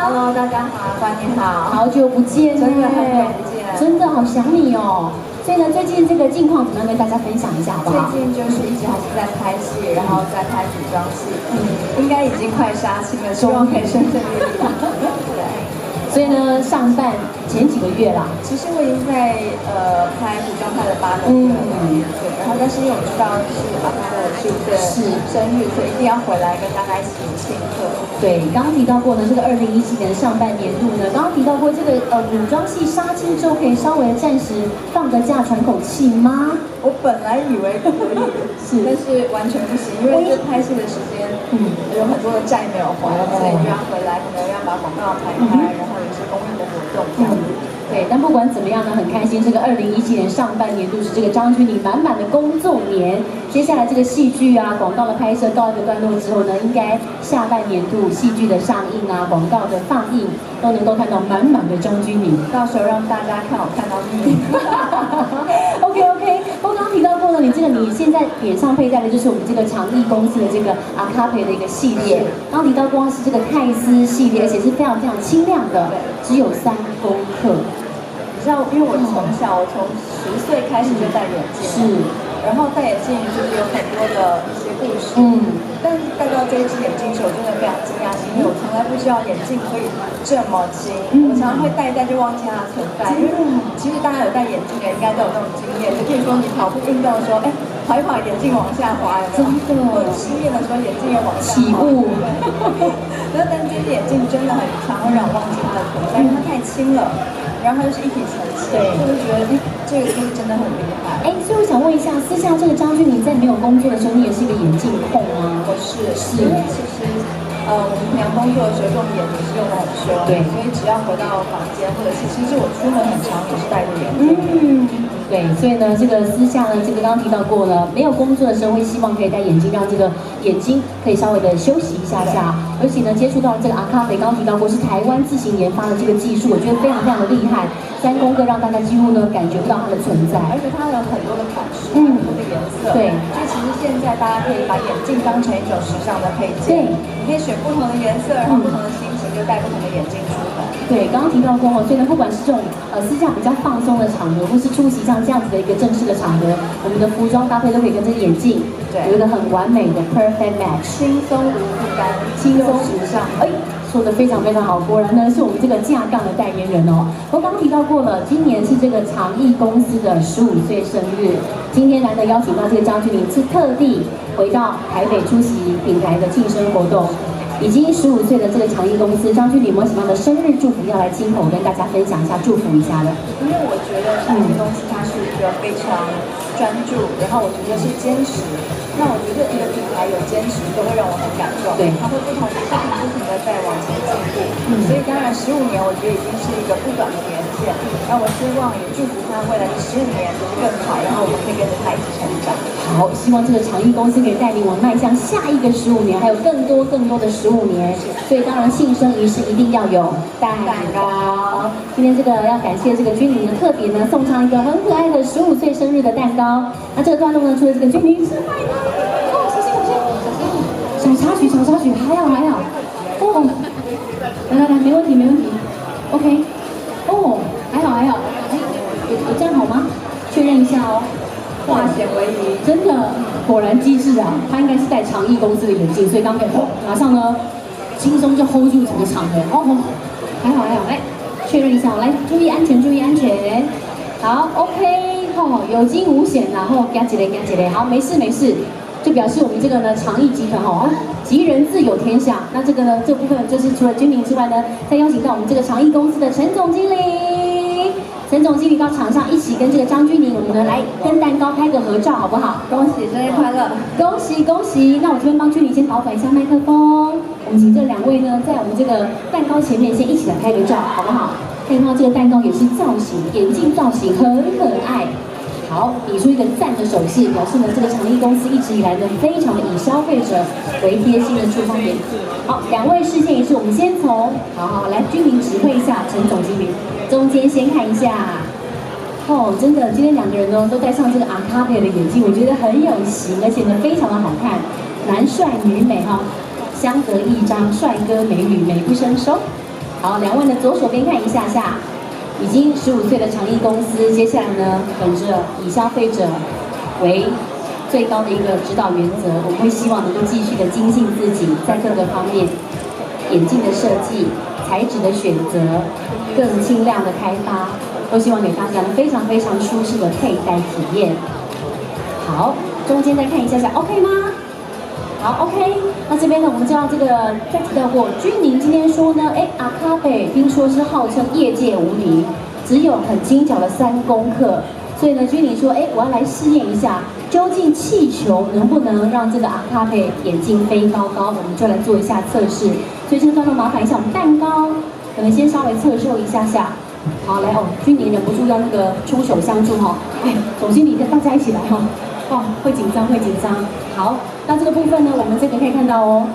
Hello， 大家好，关你好，好久不见，真的很久不见，真的好想你哦。所以呢，最近这个近况怎么样跟大家分享一下好不好？最近就是一直还是在拍戏，然后在拍服装戏，应该已经快杀青了，希望可以顺顺利利。对。所以呢，上半前几个月啦，其实我已经在拍服装拍了8个月了，对。然后但是因为我知道是阿妈的15岁生日，所以一定要回来跟大家一起庆贺。对，刚刚提到过呢，这个2017年上半年度呢，刚刚提到过这个古装戏杀青之后可以稍微暂时放个假喘口气吗？我本来以为可以，但是完全不行，因为这拍戏的时间，有很多的债没有还，所以就要回来，可能要把广告拍开，然后有一些公益的活动这样子。对，但不管怎么样呢，很开心。这个2017年上半年度是这个张钧甯满满的工作年。接下来这个戏剧啊、广告的拍摄告一个段落之后呢，应该下半年度戏剧的上映啊、广告的放映都能够看到满满的张钧甯。到时候让大家看我看到你。OK。我刚刚提到过了，你现在脸上佩戴的就是我们这个长艺公司的这个阿卡培的一个系列。刚刚提到光是这个泰斯系列，而且是非常非常轻量的，只有3公克。你知道，因为我从10岁开始就戴眼镜，是，然后戴眼镜就是有很多的一些故事，但戴到这一只眼镜时，我真的非常惊讶，因为我从来不知道眼镜可以这么轻，我常常会戴一戴就忘记它的存在，因为其实大家有戴眼镜的应该都有那种经验，就譬如说你跑步运动的时候，跑一跑眼镜往下滑，有没有？真的，或者失眠的时候眼镜也往下起雾，但这只眼镜真的很常会让我忘记它的存在，因为它太轻了。然后它就是一体成型，对，我就觉得这个就是真的很厉害。所以我想问一下，私下这个张钧甯在没有工作的时候，你也是一个眼镜控吗？我是，因为其实我们平常工作的时候用眼也是用得很凶，对，所以只要回到房间或者是其实我出门很常也是戴着眼镜。对，所以呢，这个私下呢，这个刚刚提到过了，没有工作的时候会希望可以戴眼镜，让这个眼睛可以稍微的休息一下下。而且呢，接触到这个阿卡培，刚刚提到过是台湾自行研发的这个技术，我觉得非常非常的厉害，3公克让大家几乎呢感觉不到它的存在，而且它有很多的款式，很多的颜色。对，就其实现在大家可以把眼镜当成一种时尚的配件，你可以选不同的颜色，然后不同的心情就戴不同的眼镜出门。对，刚刚提到过，所以呢，不管是这种私下比较放松的场合，或是出席像这样子的一个正式的场合，我们的服装搭配都可以跟这个眼镜有一个很完美的 perfect match， 轻松无负担，轻松时尚。说得非常非常好，果然呢是我们这个架杠的代言人哦。我刚刚提到过了，今年是这个长艺公司的15岁生日，今天难得邀请到这个张钧甯，是特地回到台北出席品牌的庆生活动。已经15岁的这个长艺公司，张钧甯有没有什么样的生日祝福要来亲口跟大家分享一下、祝福一下的？因为我觉得长艺公司它是一个非常专注，然后我觉得是坚持。那我觉得一个品牌有坚持，都会让我很感动。对，它会不停的在往前进步。所以当然15年，我觉得已经是一个不短的年限。那我希望也祝福它未来的15年就是更好，然后我们可以跟着它一起成长。好，希望这个长艺公司可以带领我们迈向下一个15年，还有更多的15年。所以当然庆生仪式一定要有蛋糕。今天这个要感谢这个钧甯呢，特别呢送上一个很可爱的15岁生日的蛋糕。那这个段落呢，除了这个钧甯之外呢，小插曲，还好。来，没问题。OK， 还好。有站好吗？确认一下哦。化险为夷，真的，果然机智啊！他应该是戴长艺公司的眼镜，所以刚马上呢，轻松就 hold 住整个场合。还好，来确认一下，来注意安全。好 ，OK， 有惊无险，然后加几嘞，好，没事，就表示我们这个呢长艺集团吉人自有天相。那这个呢这部分就是除了钧甯之外呢，再邀请到我们这个长艺公司的陈总经理。陈总经理到场上一起跟这个张钧甯，我们呢来跟蛋糕拍个合照，好不好？恭喜生日快乐！恭喜！那我这边帮钧甯先倒转一下麦克风，我们请这2位呢在我们这个蛋糕前面先一起来拍个照，好不好？可以看到这个蛋糕也是造型，眼镜造型很可爱。好，比出一个赞的手势，表示呢这个长艺公司一直以来呢非常的以消费者为贴心的出发点。好，2位视线一致，我们先从好来钧甯指挥一下陈总经理。中间先看一下，真的，今天2个人呢都戴上这个阿卡培的眼镜，我觉得很有型，而且呢非常的好看，男帅女美相得益彰，帅哥美女美不胜收。好，两位呢左手边看一下下，已经15岁的长益公司，接下来呢，本着以消费者为最高的一个指导原则，我们会希望能够继续的精进自己，在各个方面，眼镜的设计、材质的选择、更轻量的开发，都希望给大家非常非常舒适的佩戴体验。好，中间再看一下下 ，OK 吗？好 ，OK。那这边呢，我们知道这个再提到过，君宁今天说呢，阿卡贝听说是号称业界无敌，只有很精巧的3公克，所以呢，君宁说，我要来试验一下，究竟气球能不能让这个阿卡贝眼镜飞高高？我们就来做一下测试。所以这个段落麻烦一下我们蛋糕，可能先稍微测试一下下。好，来哦，君宁忍不住要那个出手相助哈，总经理跟大家一起来哈。哦，会紧张，会紧张。好，那这个部分呢，我们这个可以看到哦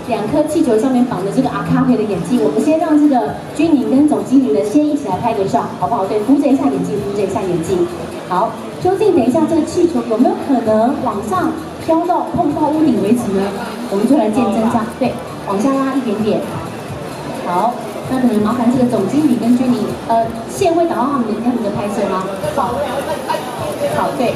，2颗气球上面绑的这个阿卡贝的眼镜，我们先让这个君宁跟总经理呢先一起来拍个照，好不好？对，扶着一下眼镜，扶着一下眼镜。好，究竟等一下这个气球有没有可能往上飘到碰到屋顶为止呢？我们就来见真章。对，往下拉一点点。好，那可能麻烦这个总经理跟君宁，线会导到他们的拍摄吗？好，对。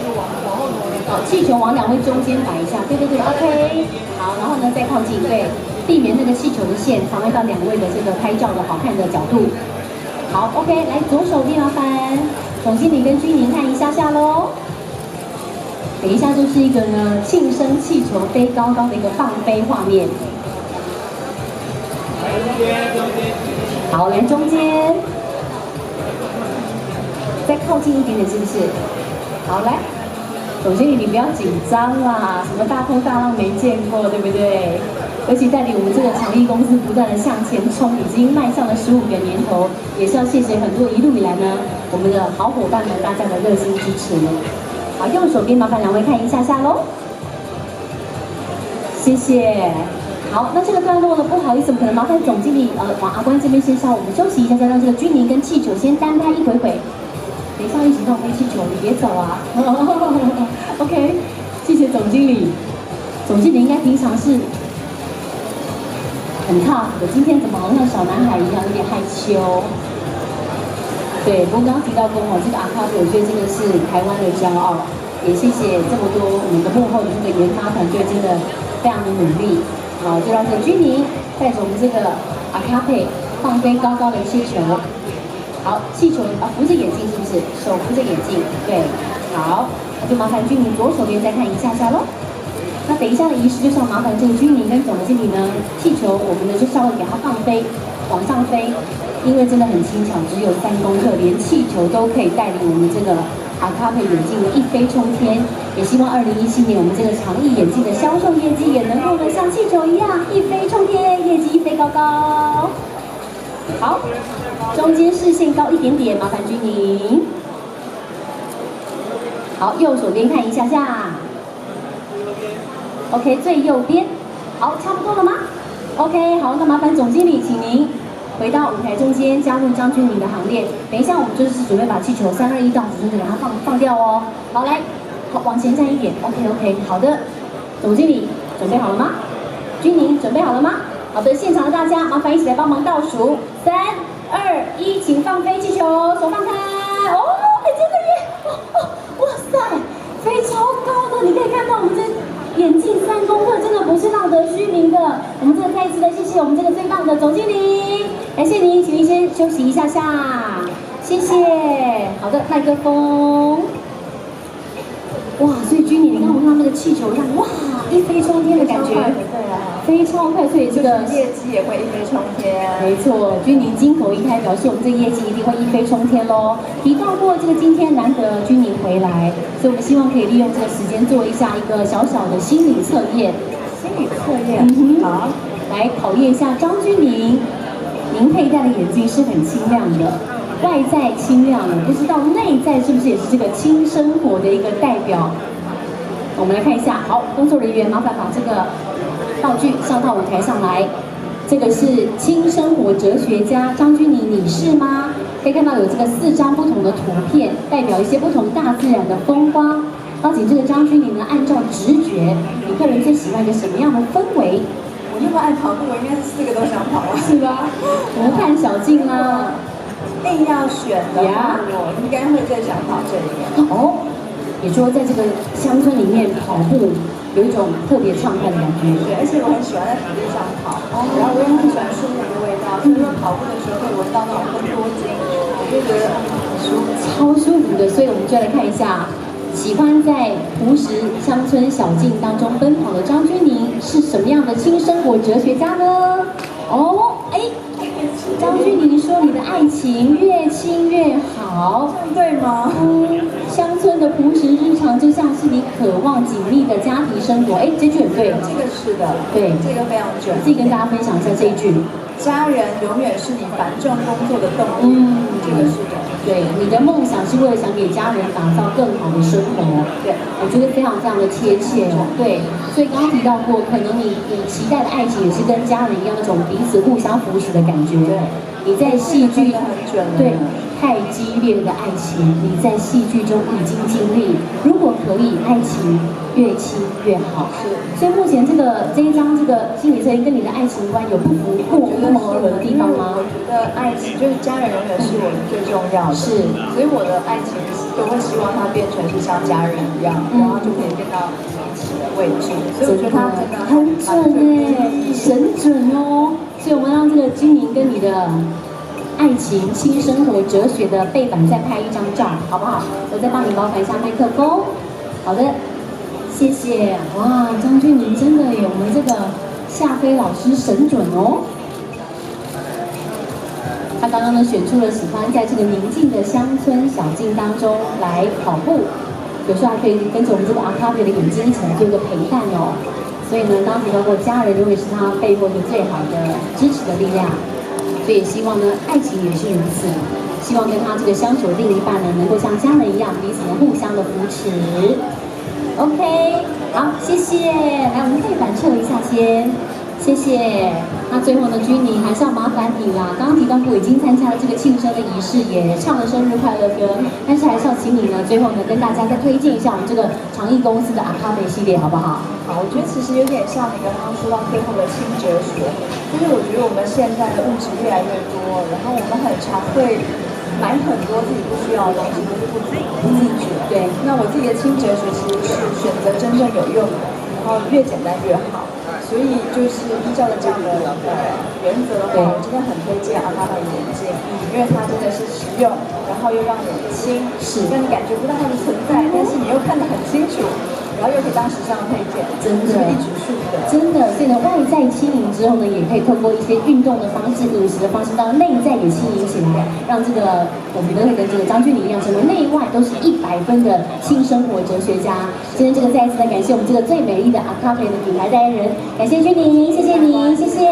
好，气球往2位中间摆一下，对对对 ，OK。好，然后呢再靠近，对，避免那个气球的线妨碍到2位的这个拍照的好看的角度。好 ，OK， 来左手边麻烦总经理跟君宁看一下下喽。等一下就是一个呢庆生气球飞高高的一个放飞画面。好，来中间，再靠近一点点，是不是？好，来。总经理，你不要紧张啦，什么大风大浪没见过，对不对？而且带领我们这个长益公司不断的向前冲，已经迈向了15个年头，也是要谢谢很多一路以来呢我们的好伙伴们大家的热心支持。好，右手边麻烦2位看一下下喽，谢谢。好，那这个段落呢，不好意思，我们可能麻烦总经理往阿关这边先稍我们休息一下，再让这个君宁跟气球先单拍一回回。等一下一起让我飞气球，你别走啊！OK， 谢谢总经理。总经理应该平常是很 tough 的，今天怎么好像小男孩一样，有点害羞。对，不过刚刚提到过这个阿卡贝，我觉得真的是台湾的骄傲。也谢谢这么多我们的幕后的这个研发团队，真的非常的努力。好，就让这个君宁带着我们这个阿卡贝放飞高高的气球。好，气球扶着眼镜是不是？手扶着眼镜，对。好，那就麻烦君宁左手边再看一下下喽。那等一下的仪式就是要麻烦这个君宁跟总经理呢，气球我们呢就稍微给它放飞，往上飞，因为真的很轻巧，只有3公克，连气球都可以带领我们这个阿卡贝眼镜的一飞冲天。也希望2017年我们这个长益眼镜的销售业绩也能够呢像气球一样一飞冲天，业绩一飞高高。好。中间视线高一点点，麻烦君宁。好，右手边看一下下。OK， 最右边。好，差不多了吗 ？OK， 好，那麻烦总经理，请您回到舞台中间，加入张君宁的行列。等一下，我们就是准备把气球3、2、1倒数，就给它放掉哦。好，来，好，往前站一点。OK， 好的。总经理准备好了吗？君宁准备好了吗？好的，现场的大家麻烦一起来帮忙倒数3、2、1，请放飞气球，手放开。哦，真的耶！哇塞，飞超高的，你可以看到我们这眼镜3公克，真的不是浪得虚名的。我们这个再一次的谢谢我们这个最棒的总经理，感谢您，请您先休息一下下，谢谢。好的，麦克风。哇，所以君宁，你看我看到那个气球一样，哇，一飞冲天的感觉，对啊，飞超快，所以这个业绩也会一飞冲天。没错，君宁金口一开，表示我们这个业绩一定会一飞冲天喽。提到过这个今天难得君宁回来，所以我们希望可以利用这个时间做一下一个小小的心理测验。心理测验，好，来考验一下张君宁，您佩戴的眼镜是很清亮的。外在清亮了，不知道内在是不是也是这个轻生活的一个代表？我们来看一下，好，工作人员麻烦把这个道具上到舞台上来。这个是轻生活哲学家张君宁女士吗？可以看到有这个4张不同的图片，代表一些不同大自然的风光。邀请这个张君宁呢，按照直觉，你个人最喜欢一个什么样的氛围？我那么爱跑步，我应该是4个都想跑了，是吧？我们看小静啦，硬要选的话，我应该会最想跑这里。哦，也说在这个乡村里面跑步有一种特别畅快的感觉。对，而且我很喜欢在土地上跑，然后我也很喜欢树木的味道，所以说跑步的时候会闻到那种芬多精，我就觉得很舒服，超舒服的。所以我们就来看一下，喜欢在朴实乡村小径当中奔跑的张钧甯是什么样的轻生活哲学家呢？哦，哎，张钧甯说你的爱情越轻越好，对吗？乡村的朴实日常就像是你渴望紧密的家庭生活。哎，这句很对，这个是的，对，这个非常准。自己跟大家分享一下这一句。家人永远是你繁重工作的动力。这个是的。对，你的梦想是为了想给家人打造更好的生活。对，我觉得非常非常的贴切哦。对，所以刚刚提到过，可能你期待的爱情也是跟家人一样那种彼此互相扶持的感觉。对，你在戏剧对太激烈的爱情，你在戏剧中已经经历。如果可以，爱情越轻越好。是，所以目前这一张这个心理测验跟你的爱情观有不谋而合的地方吗？我觉得爱情就是家人永远是我们最重要的。是，所以我的爱情都会希望它变成是像家人一样，然后就可以变到彼此的位置。所以我觉得它真的很准哎，神准哦。所以我们让这个钧甯跟你的爱情新生活哲学的背板再拍一张照，好不好？我再帮你麻烦一下麦克风。好的，谢谢。哇，张钧甯真的耶，我们这个夏飞老师神准哦。他刚刚呢选出了喜欢在这个宁静的乡村小径当中来跑步，有时候还可以跟着我们这个阿卡贝的眼睛一起来做一个陪伴哦。所以呢，刚刚提到过，家人永远是他背后一个最好的支持的力量。所以也希望呢，爱情也是如此。希望跟他这个相处的另一半呢，能够像家人一样，彼此呢互相的扶持。OK， 好，谢谢。来，我们背板撤一下先，谢谢。那最后呢，钧甯还是要麻烦你啦。刚刚提到过，已经参加了这个庆生的仪式，也唱了生日快乐歌，但是还是要请你呢，最后呢跟大家再推荐一下我们这个长益公司的阿卡贝系列，好不好？好，我觉得其实有点像你刚刚说到最后的新哲学，就是我觉得我们现在的物质越来越多，然后我们很常会买很多自己不需要的东西，都是不自觉。对，那我自己的新哲学其实是选择真正有用的，然后越简单越好。所以就是依照着这样的原则的话，我真的很推荐阿卡贝眼镜，因为它真的是实用，然后又让你轻，让你感觉不到它的存在，但是你又看得很清楚。然后又可以当时尚配件，真的一直数的，真的。所以呢，外在轻盈之后呢，也可以透过一些运动的方式、饮食的方式，让内在也轻盈起来，让这个我们都会跟这个张钧甯一样，成为内外都是100分的新生活哲学家。今天这个再一次的感谢我们这个最美丽的阿卡贝的品牌代言人，感谢钧甯，谢谢你，谢谢。